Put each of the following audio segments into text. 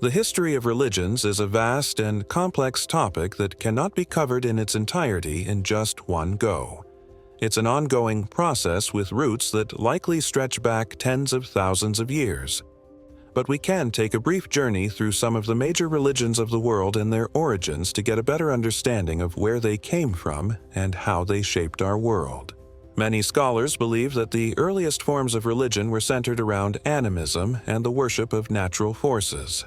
The history of religions is a vast and complex topic that cannot be covered in its entirety in just one go. It's an ongoing process with roots that likely stretch back tens of thousands of years. But we can take a brief journey through some of the major religions of the world and their origins to get a better understanding of where they came from and how they shaped our world. Many scholars believe that the earliest forms of religion were centered around animism and the worship of natural forces.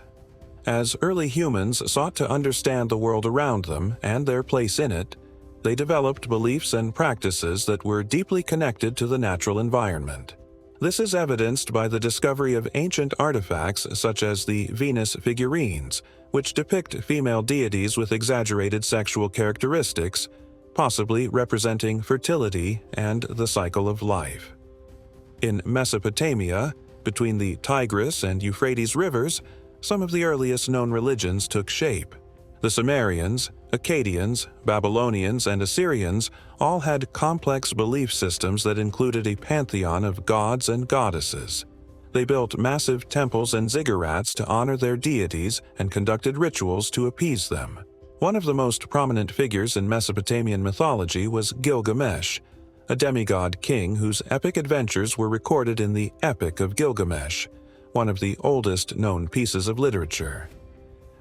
As early humans sought to understand the world around them and their place in it, they developed beliefs and practices that were deeply connected to the natural environment. This is evidenced by the discovery of ancient artifacts such as the Venus figurines, which depict female deities with exaggerated sexual characteristics, possibly representing fertility and the cycle of life. In Mesopotamia, between the Tigris and Euphrates rivers, some of the earliest known religions took shape. The Sumerians, Akkadians, Babylonians, and Assyrians all had complex belief systems that included a pantheon of gods and goddesses. They built massive temples and ziggurats to honor their deities and conducted rituals to appease them. One of the most prominent figures in Mesopotamian mythology was Gilgamesh, a demigod king whose epic adventures were recorded in the Epic of Gilgamesh, one of the oldest known pieces of literature.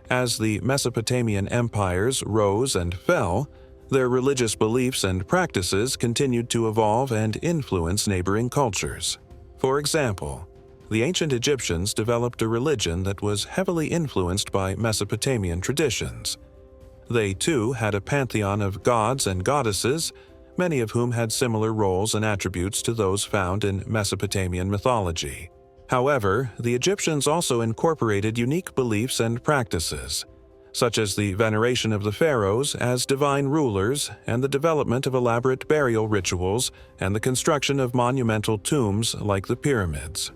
As the Mesopotamian empires rose and fell, their religious beliefs and practices continued to evolve and influence neighboring cultures. For example, the ancient Egyptians developed a religion that was heavily influenced by Mesopotamian traditions. They, too, had a pantheon of gods and goddesses, many of whom had similar roles and attributes to those found in Mesopotamian mythology. However, the Egyptians also incorporated unique beliefs and practices, such as the veneration of the pharaohs as divine rulers and the development of elaborate burial rituals and the construction of monumental tombs like the pyramids.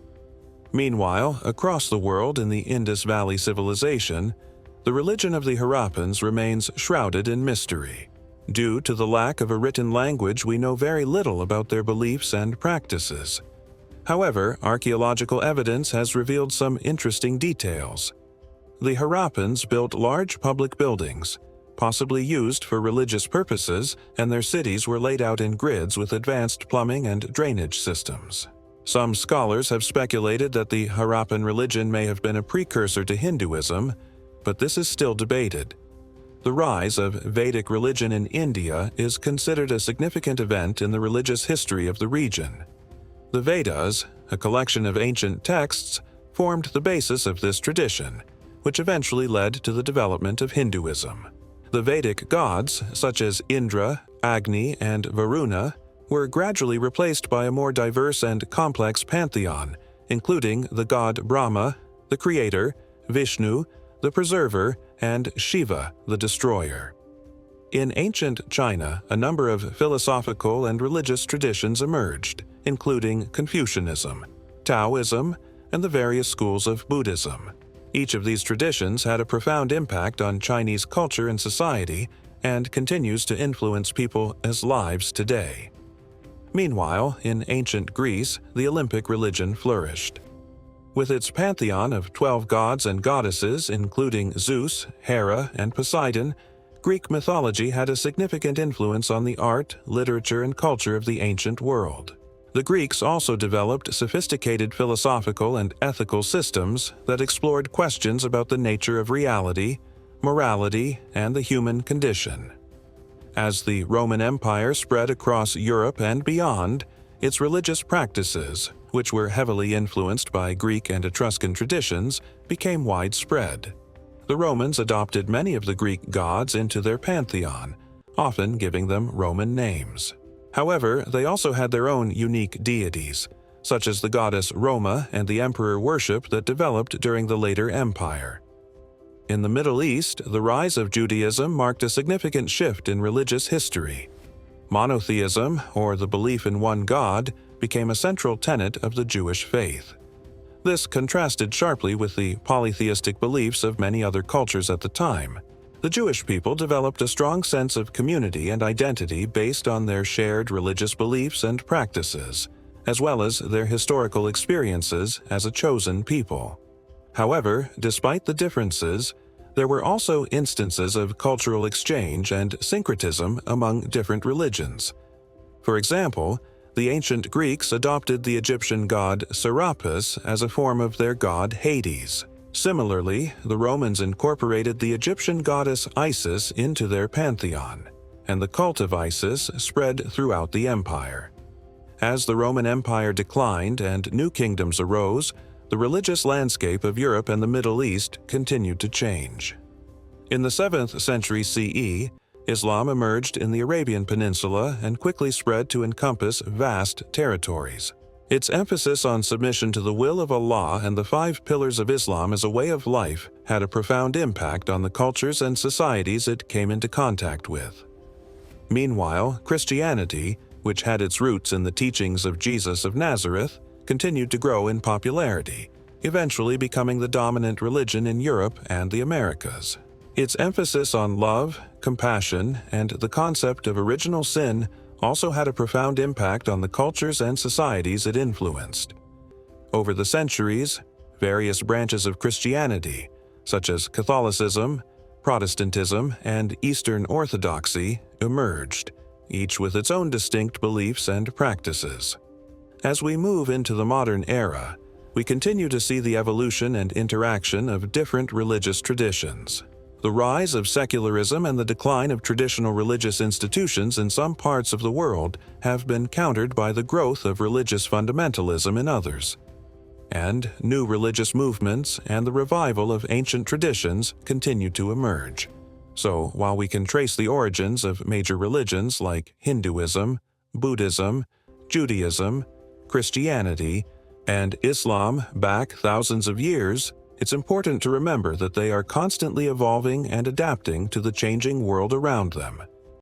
Meanwhile, across the world in the Indus Valley Civilization, the religion of the Harappans remains shrouded in mystery. Due to the lack of a written language, we know very little about their beliefs and practices. However, archaeological evidence has revealed some interesting details. The Harappans built large public buildings, possibly used for religious purposes, and their cities were laid out in grids with advanced plumbing and drainage systems. Some scholars have speculated that the Harappan religion may have been a precursor to Hinduism, but this is still debated. The rise of Vedic religion in India is considered a significant event in the religious history of the region. The Vedas, a collection of ancient texts, formed the basis of this tradition, which eventually led to the development of Hinduism. The Vedic gods, such as Indra, Agni, and Varuna, were gradually replaced by a more diverse and complex pantheon, including the god Brahma, the creator, Vishnu, the preserver, and Shiva, the destroyer. In ancient China, a number of philosophical and religious traditions emerged, including Confucianism, Taoism, and the various schools of Buddhism. Each of these traditions had a profound impact on Chinese culture and society and continues to influence people's lives today. Meanwhile, in ancient Greece, the Olympic religion flourished. With its pantheon of 12 gods and goddesses, including Zeus, Hera, and Poseidon, Greek mythology had a significant influence on the art, literature, and culture of the ancient world. The Greeks also developed sophisticated philosophical and ethical systems that explored questions about the nature of reality, morality, and the human condition. As the Roman Empire spread across Europe and beyond, its religious practices, which were heavily influenced by Greek and Etruscan traditions, became widespread. The Romans adopted many of the Greek gods into their pantheon, often giving them Roman names. However, they also had their own unique deities, such as the goddess Roma and the emperor worship that developed during the later empire. In the Middle East, the rise of Judaism marked a significant shift in religious history. Monotheism, or the belief in one God, became a central tenet of the Jewish faith. This contrasted sharply with the polytheistic beliefs of many other cultures at the time. The Jewish people developed a strong sense of community and identity based on their shared religious beliefs and practices, as well as their historical experiences as a chosen people. However, despite the differences, there were also instances of cultural exchange and syncretism among different religions. For example, the ancient Greeks adopted the Egyptian god Serapis as a form of their god Hades. Similarly, the Romans incorporated the Egyptian goddess Isis into their pantheon, and the cult of Isis spread throughout the empire. As the Roman Empire declined and new kingdoms arose, the religious landscape of Europe and the Middle East continued to change. In the 7th century CE, Islam emerged in the Arabian Peninsula and quickly spread to encompass vast territories. Its emphasis on submission to the will of Allah and the 5 pillars of Islam as a way of life had a profound impact on the cultures and societies it came into contact with. Meanwhile, Christianity, which had its roots in the teachings of Jesus of Nazareth, continued to grow in popularity, eventually becoming the dominant religion in Europe and the Americas. Its emphasis on love, compassion, and the concept of original sin also had a profound impact on the cultures and societies it influenced. Over the centuries, various branches of Christianity, such as Catholicism, Protestantism, and Eastern Orthodoxy, emerged, each with its own distinct beliefs and practices. As we move into the modern era, we continue to see the evolution and interaction of different religious traditions. The rise of secularism and the decline of traditional religious institutions in some parts of the world have been countered by the growth of religious fundamentalism in others. And new religious movements and the revival of ancient traditions continue to emerge. So, while we can trace the origins of major religions like Hinduism, Buddhism, Judaism, Christianity, and Islam back thousands of years, it's important to remember that they are constantly evolving and adapting to the changing world around them.